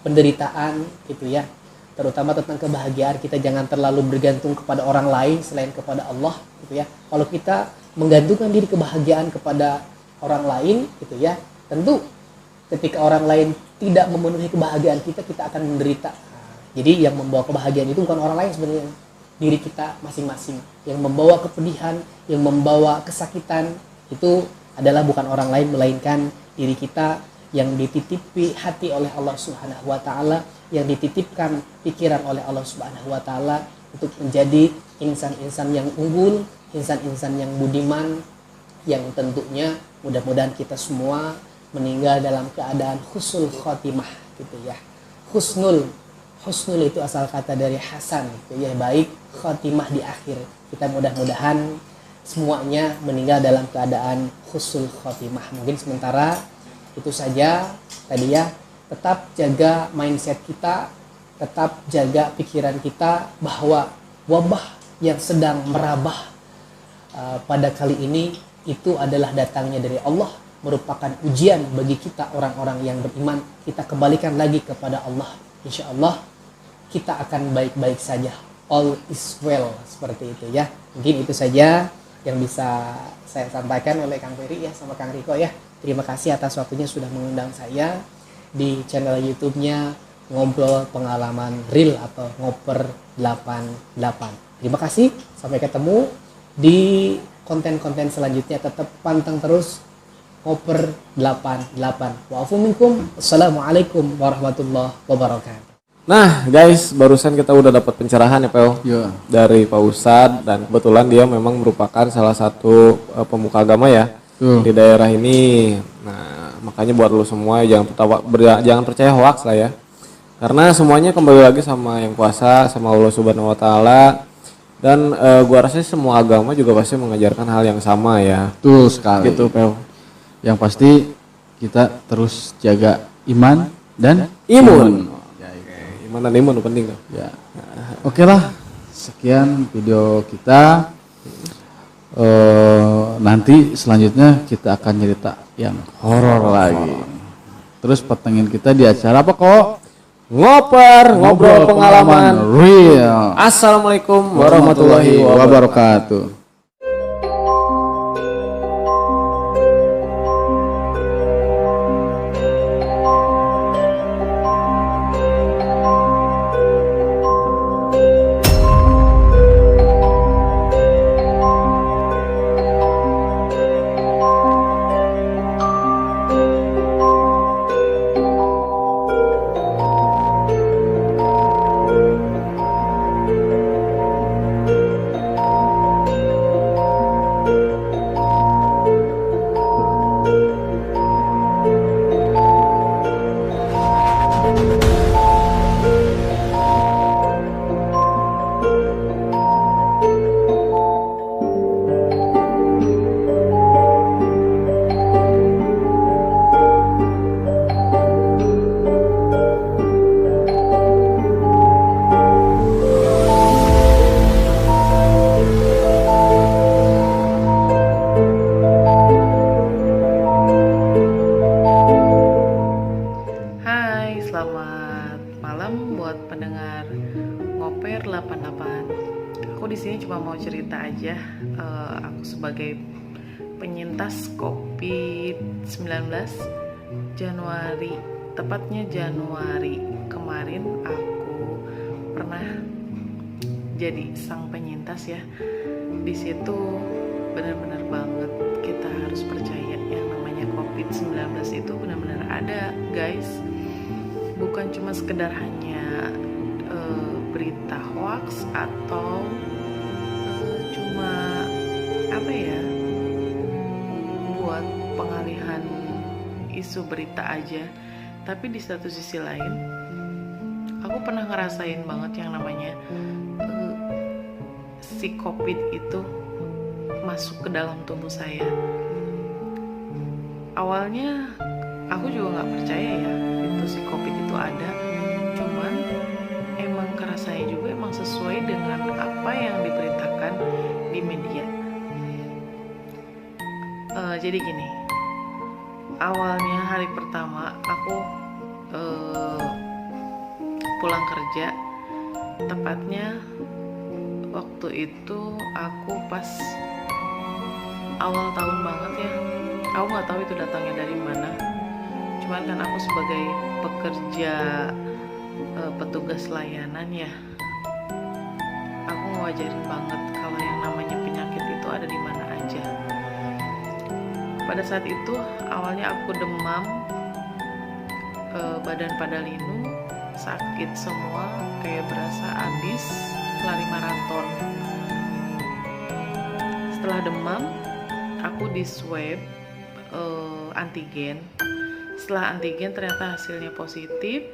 penderitaan, gitu ya. Terutama tentang kebahagiaan, kita jangan terlalu bergantung kepada orang lain selain kepada Allah, gitu ya. Kalau kita menggantungkan diri kebahagiaan kepada orang lain, gitu ya, tentu ketika orang lain tidak memenuhi kebahagiaan kita, kita akan menderita. Jadi yang membawa kebahagiaan itu bukan orang lain sebenarnya, diri kita masing-masing. Yang membawa kepedihan, yang membawa kesakitan itu adalah bukan orang lain melainkan diri kita yang dititipi hati oleh Allah Subhanahu wa taala, yang dititipkan pikiran oleh Allah Subhanahu wa taala untuk menjadi insan-insan yang unggul, insan-insan yang budiman, yang tentunya mudah-mudahan kita semua meninggal dalam keadaan husnul khotimah, gitu ya. Husnul itu asal kata dari hasan, gitu ya, baik, khotimah di akhir. Kita mudah-mudahan semuanya meninggal dalam keadaan husnul khotimah. Mungkin sementara itu saja tadi ya. Tetap jaga mindset kita, tetap jaga pikiran kita bahwa wabah yang sedang merabah pada kali ini itu adalah datangnya dari Allah, merupakan ujian bagi kita orang-orang yang beriman. Kita kembalikan lagi kepada Allah, insya Allah kita akan baik-baik saja, all is well, seperti itu ya. Mungkin itu saja yang bisa saya sampaikan oleh Kang Peri ya sama Kang Riko ya. Terima kasih atas waktunya sudah mengundang saya di channel YouTube-nya Ngobrol Pengalaman Real atau Ngoper 88. Terima kasih, sampai ketemu di konten-konten selanjutnya. Tetap pantang terus Ngoper 88. Wa'afu minkum. Assalamualaikum warahmatullahi wabarakatuh. Nah guys, barusan kita udah dapat pencerahan ya Pel, Iya. dari Pak Ustadz, dan kebetulan dia memang merupakan salah satu pemuka agama ya di daerah ini. Nah makanya buat lo semua jangan percaya hoax lah ya, karena semuanya kembali lagi sama yang kuasa, sama Allah Subhanahu wa taala. Dan gua rasa semua agama juga pasti mengajarkan hal yang sama ya. Betul sekali. Gitu Pel. Yang pasti kita terus jaga iman dan Imun. Iman dan imun penting tuh. Ya. Oke lah. sekian video kita. Nanti selanjutnya kita akan cerita yang horor lagi. Terus patengin kita di acara apa kok? Ngobrol pengalaman. Real. Assalamualaikum warahmatullahi wabarakatuh. Hai, selamat malam buat pendengar Ngoper 88. Aku di sini cuma mau cerita aja. Aku sebagai penyintas COVID-19 Januari, tepatnya Januari kemarin aku pernah jadi sang penyintas ya. Di situ benar-benar banget kita harus percaya yang namanya COVID-19 itu benar-benar ada, guys. Bukan cuma sekedar hanya berita hoax atau cuma apa ya, buat pengalihan isu berita aja. Tapi di satu sisi lain, aku pernah ngerasain banget yang namanya si COVID itu masuk ke dalam tubuh saya. Awalnya aku juga nggak percaya ya itu si COVID itu ada, cuman emang kerasanya juga emang sesuai dengan apa yang diberitakan di media. Jadi gini, awalnya hari pertama aku pulang kerja, tepatnya waktu itu aku pas awal tahun banget ya. Aku nggak tahu itu datangnya dari mana. Cuman kan aku sebagai pekerja petugas layanan ya, aku ngewajarin banget kalau yang namanya penyakit itu ada di mana aja. Pada saat itu awalnya aku demam, badan pada linu, sakit semua, kayak berasa habis lari maraton. Setelah demam, aku di swab antigen. Setelah antigen ternyata hasilnya positif.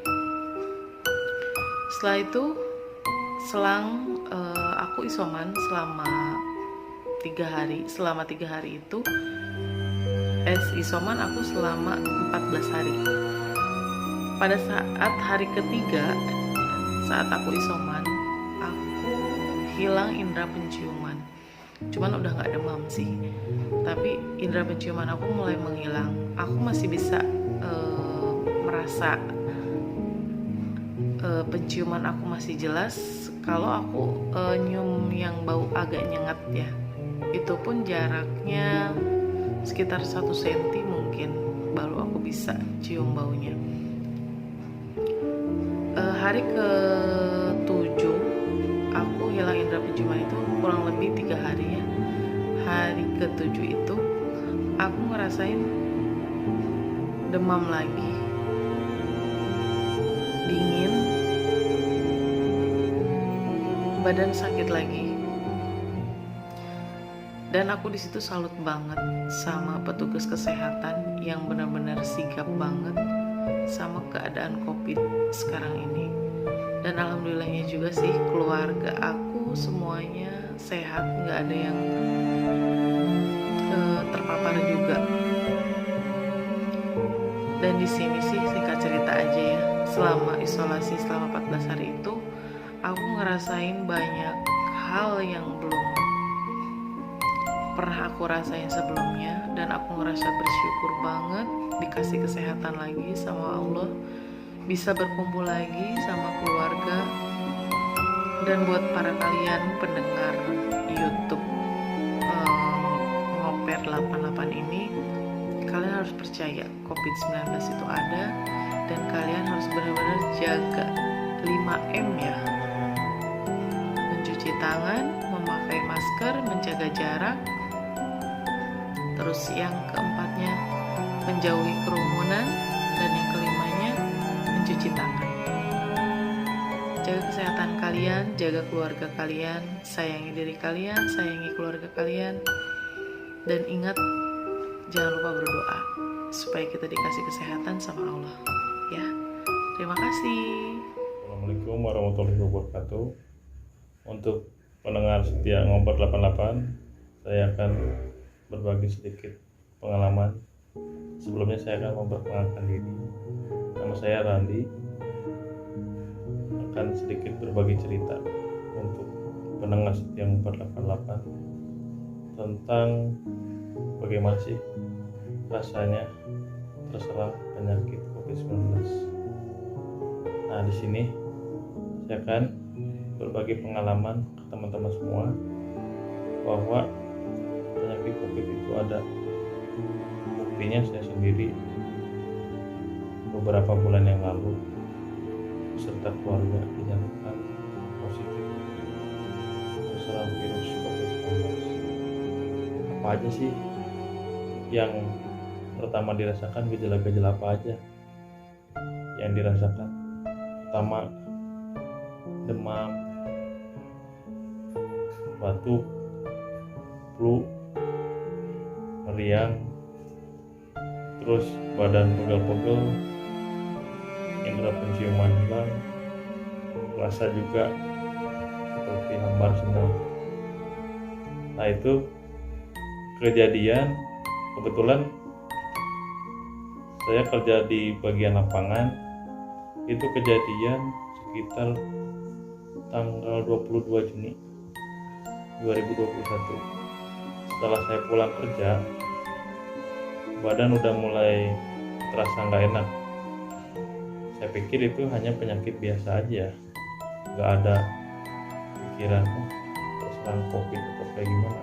Setelah itu selang aku isoman selama 3 hari. Selama 3 hari itu isoman aku selama 14 hari. Pada saat hari ketiga, saat aku isoman, aku hilang indera penciuman. Cuman udah gak demam sih, tapi indera penciuman aku mulai menghilang. Aku masih bisa merasa penciuman aku masih jelas. Kalau aku nyium yang bau agak nyengat ya, itu pun jaraknya sekitar 1 cm mungkin baru aku bisa cium baunya. Hari ke-7 aku hilang indera penciuman itu kurang lebih 3 hari ya. Hari ke-7 itu aku ngerasain demam lagi, dingin, badan sakit lagi. Dan aku di situ salut banget sama petugas kesehatan yang benar-benar sigap banget sama keadaan COVID sekarang ini. Dan alhamdulillahnya juga sih keluarga aku semuanya sehat, nggak ada yang terpapar juga. Dan di sini sih singkat cerita aja ya, selama isolasi selama 14 hari itu aku ngerasain banyak hal yang belum pernah aku rasain sebelumnya, dan aku ngerasa bersyukur banget dikasih kesehatan lagi sama Allah, bisa berkumpul lagi sama keluarga. Dan buat para kalian pendengar YouTube Ngoper 88 ini, kalian harus percaya COVID-19 itu ada, dan kalian harus benar-benar jaga 5M ya. Mencuci tangan, memakai masker, menjaga jarak. Terus yang keempatnya, menjauhi kerumunan, dan yang kelimanya, mencuci tangan. Jaga kesehatan kalian, jaga keluarga kalian, sayangi diri kalian, sayangi keluarga kalian, dan ingat, jangan lupa berdoa supaya kita dikasih kesehatan sama Allah. Ya, terima kasih. Assalamualaikum warahmatullahi wabarakatuh. Untuk pendengar setia Ngoper 88, saya akan berbagi sedikit pengalaman. Sebelumnya saya akan memperkenalkan diri. Nama saya Randi. Akan sedikit berbagi cerita untuk pendengar setia Ngoper 88 tentang bagaimana sih rasanya terserang penyakit COVID-19. Nah, di sini saya akan berbagi pengalaman ke teman-teman semua bahwa penyakit COVID itu ada. Buktinya saya sendiri beberapa bulan yang lalu beserta keluarga dinyatakan positif terserang virus COVID-19. Apa aja sih yang pertama dirasakan? Gejala-gejala apa aja yang dirasakan? Pertama, demam, batuk, flu, meriang, terus badan pegel-pegel, indera penciuman hilang, rasa juga seperti hambar semua. Nah, itu kejadian, kebetulan saya kerja di bagian lapangan. Itu kejadian sekitar tanggal 22 Juni 2021. Setelah saya pulang kerja, badan udah mulai terasa nggak enak. Saya pikir itu hanya penyakit biasa aja, nggak ada pikiran terserang COVID atau kayak gimana.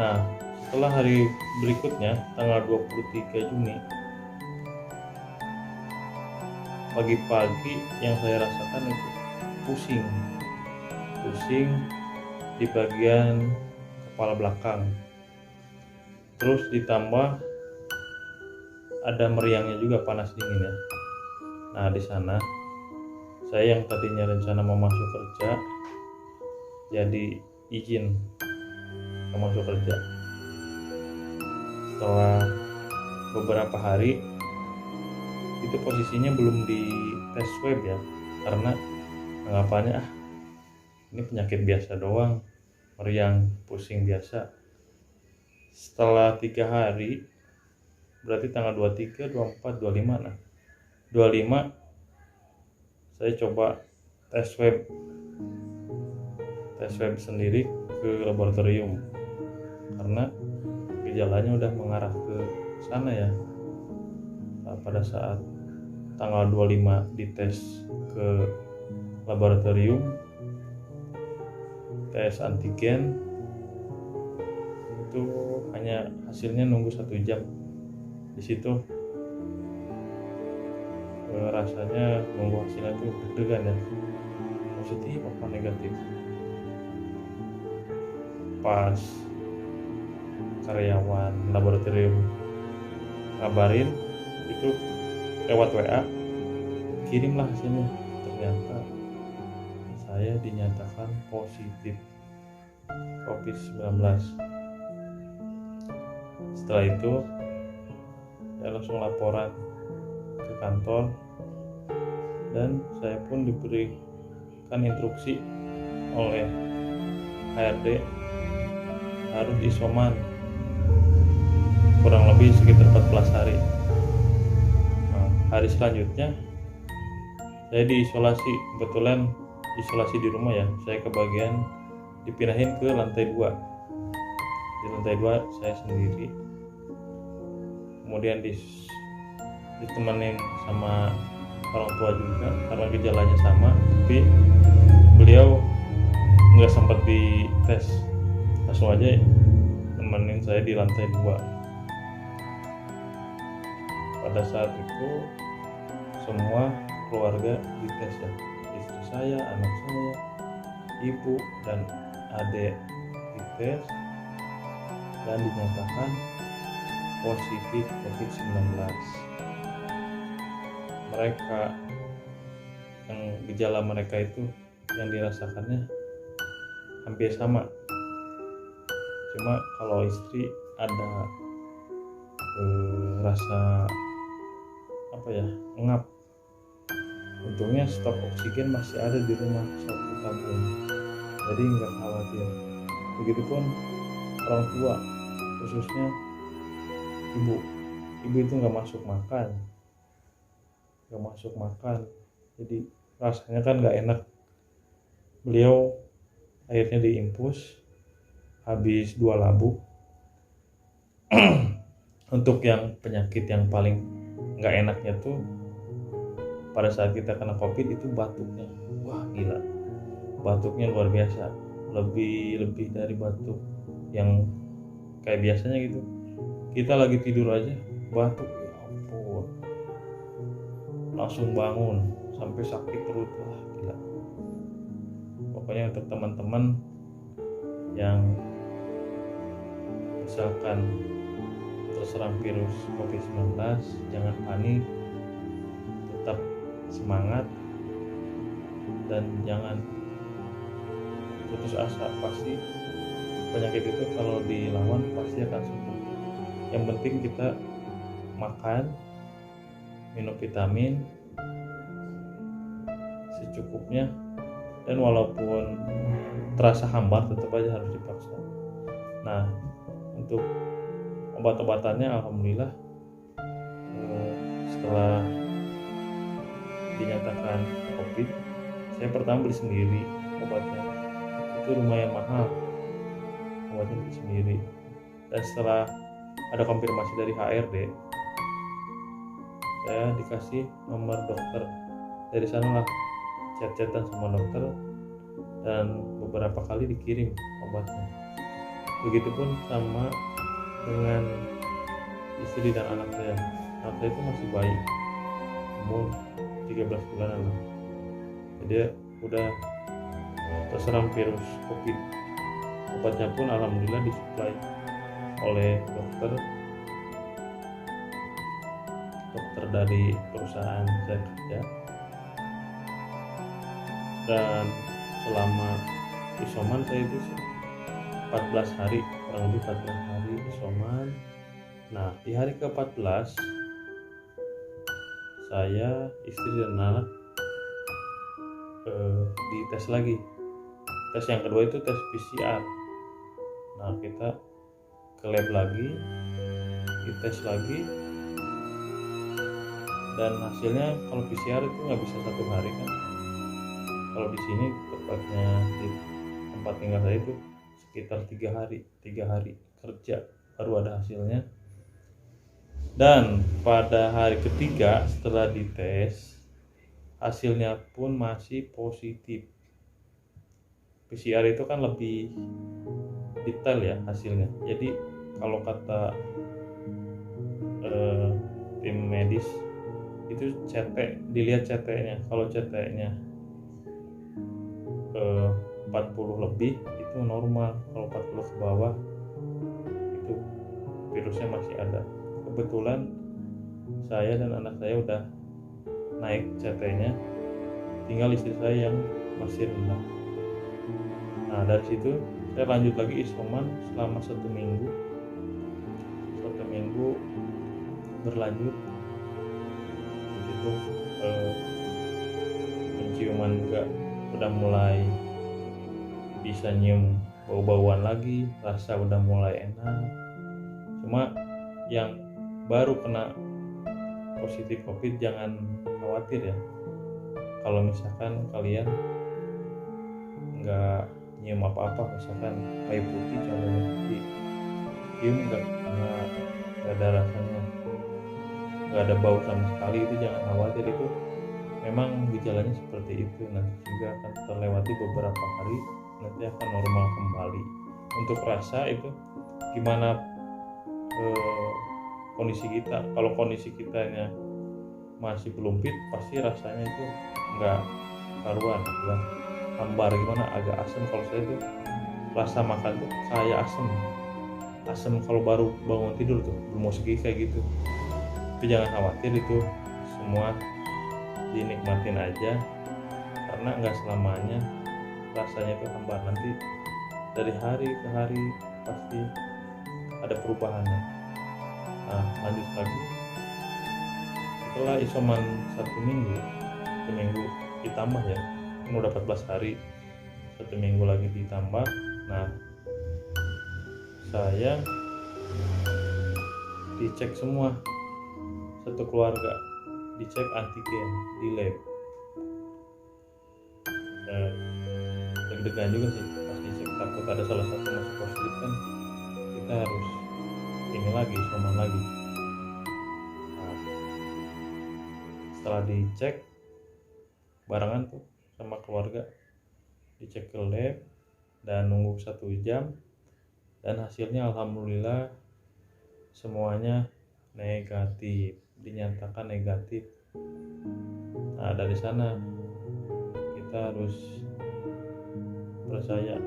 Nah, setelah hari berikutnya, tanggal 23 Juni, pagi-pagi yang saya rasakan itu pusing di bagian kepala belakang, terus ditambah ada meriangnya juga, panas dingin ya. Nah, di sana saya yang tadinya rencana mau masuk kerja jadi izin mau masuk kerja. Setelah beberapa hari itu posisinya belum di tes swab ya, karena anggapannya ini penyakit biasa doang, meriang, pusing biasa. Setelah 3 hari, berarti tanggal 23, 24, 25. Nah, 25 saya coba tes swab sendiri ke laboratorium, karena gejalanya udah mengarah ke sana ya. Nah, pada saat tanggal 25 dites ke laboratorium, tes antigen, itu hanya hasilnya nunggu 1 jam. Di situ rasanya nunggu hasilnya tuh deg-degan ya, positif apa negatif. Pas karyawan laboratorium ngabarin itu lewat WA, kirimlah hasilnya, ternyata saya dinyatakan positif COVID-19. Setelah itu saya langsung laporan ke kantor, dan saya pun diberikan instruksi oleh HRD harus isoman kurang lebih sekitar 14 hari. Nah, hari selanjutnya saya diisolasi. Kebetulan isolasi di rumah ya, saya kebagian dipindahin ke lantai 2. Di lantai 2 saya sendiri, kemudian ditemenin sama orang tua juga karena gejalanya sama, tapi beliau nggak sempat dites, langsung aja temenin saya di lantai 2. Pada saat itu semua keluarga dites ya, istri saya, anak saya, ibu dan adik dites dan dinyatakan positif COVID-19. Mereka yang gejala mereka itu yang dirasakannya hampir sama, cuma kalau istri ada rasa ngap. Untungnya stok oksigen masih ada di rumah 1 tabung, jadi nggak khawatir. Begitupun orang tua, khususnya ibu itu nggak masuk makan, jadi rasanya kan nggak enak. Beliau akhirnya diinfus habis 2 labu. Untuk yang penyakit yang paling nggak enaknya tuh pada saat kita kena COVID itu batuknya. Wah gila, batuknya luar biasa, lebih dari batuk yang kayak biasanya gitu. Kita lagi tidur aja batuk, ya ampun, langsung bangun sampai sakit perut. Wah gila. Pokoknya untuk teman-teman yang misalkan terserang virus COVID-19, jangan panik, tetap semangat dan jangan putus asa. Pasti penyakit itu kalau dilawan pasti akan sembuh. Yang penting kita makan, minum vitamin secukupnya, dan walaupun terasa hambar tetap aja harus dipaksa. Nah, untuk obat-obatannya alhamdulillah setelah dinyatakan COVID, saya pertama beli sendiri obatnya. Itu lumayan mahal, obatnya beli sendiri. Dan setelah ada konfirmasi dari HRD, saya dikasih nomor dokter. Dari sanalah chat-chatan sama dokter dan beberapa kali dikirim obatnya. Begitupun sama dengan istri dan anak saya. Anak saya itu masih bayi, umur 13 bulanan lah. Jadi udah terserang virus COVID. Obatnya pun alhamdulillah disuplai oleh dokter dari perusahaan saya kerja. Dan selama isoman saya itu 14 hari, kurang lebih 14 hari isoman. Nah, di hari ke-14 saya, istri dan anak dites lagi. Tes yang kedua itu tes PCR. Nah, kita ke lab lagi, dites lagi, dan hasilnya kalau PCR itu nggak bisa 1 hari kan. Kalau di sini tepatnya di tempat tinggal saya itu sekitar 3 hari kerja baru ada hasilnya. Dan pada hari ketiga setelah dites, hasilnya pun masih positif. PCR itu kan lebih detail ya hasilnya. Jadi kalau kata tim medis itu CT, dilihat CT-nya. Kalau CT-nya 40 lebih itu normal, kalau 40 ke bawah itu virusnya masih ada. Kebetulan saya dan anak saya udah naik CT-nya, tinggal istri saya yang masih rendah. Nah, dari situ saya lanjut lagi isoman selama 1 minggu. 1 minggu berlanjut. Itu penciuman juga udah mulai bisa nyium bau-bauan lagi, rasa udah mulai enak. Cuma yang baru kena positif COVID jangan khawatir ya. Kalau misalkan kalian nggak nyium apa-apa, misalkan kayu putih contohnya cium nggak ada rasanya, nggak ada bau sama sekali, itu jangan khawatir, itu memang gejalanya seperti itu. Nanti juga akan terlewati beberapa hari, nanti akan normal kembali. Untuk rasa itu gimana kondisi kita, kalau kondisi kitanya masih belum fit, pasti rasanya itu nggak karuan, bilang hambar gimana, agak asam. Kalau saya tuh rasa makan tuh kayak asam kalau baru bangun tidur tuh, belum mau segi kayak gitu. Tapi jangan khawatir, itu semua dinikmatin aja, karena nggak selamanya rasanya itu hambar. Nanti dari hari ke hari pasti ada perubahannya. Nah, lanjut lagi, setelah isoman 1 minggu ditambah ya, kan udah 14 hari, 1 minggu lagi ditambah. Nah, saya dicek semua, satu keluarga dicek antigen di lab. Deg-degan juga sih pas dicek, takut ada salah satu masuk positif, kan kita harus ini lagi, isoman lagi. Nah, setelah dicek barengan tuh sama keluarga, dicek ke lab dan nunggu 1 jam, dan hasilnya alhamdulillah semuanya negatif, dinyatakan negatif. Nah, dari sana kita harus percaya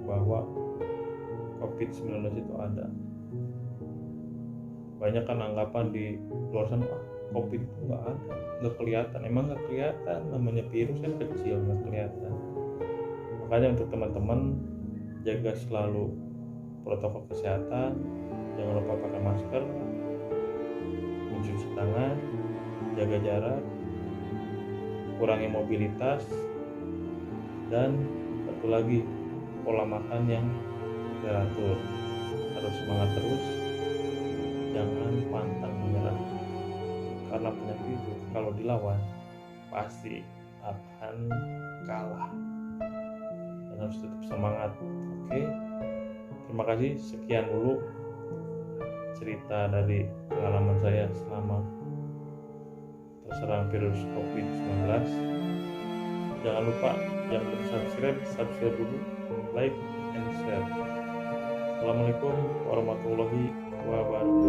bahwa COVID-19 itu ada. Banyak kan anggapan di luar sana, COVID itu nggak ada, nggak kelihatan. Emang nggak kelihatan, namanya virus kan kecil, nggak kelihatan. Makanya untuk teman-teman, jaga selalu protokol kesehatan, jangan lupa pakai masker, mencuci tangan, jaga jarak, kurangi mobilitas, dan satu lagi, pola makan yang teratur. Harus semangat terus, jangan pantang menyerah, karena penyakit itu kalau dilawan pasti akan kalah, dan harus tetap semangat. Oke, terima kasih. Sekian dulu cerita dari pengalaman saya selama terserang virus COVID-19. Jangan lupa yang belum subscribe dulu, like and share. Assalamualaikum warahmatullahi wabarakatuh.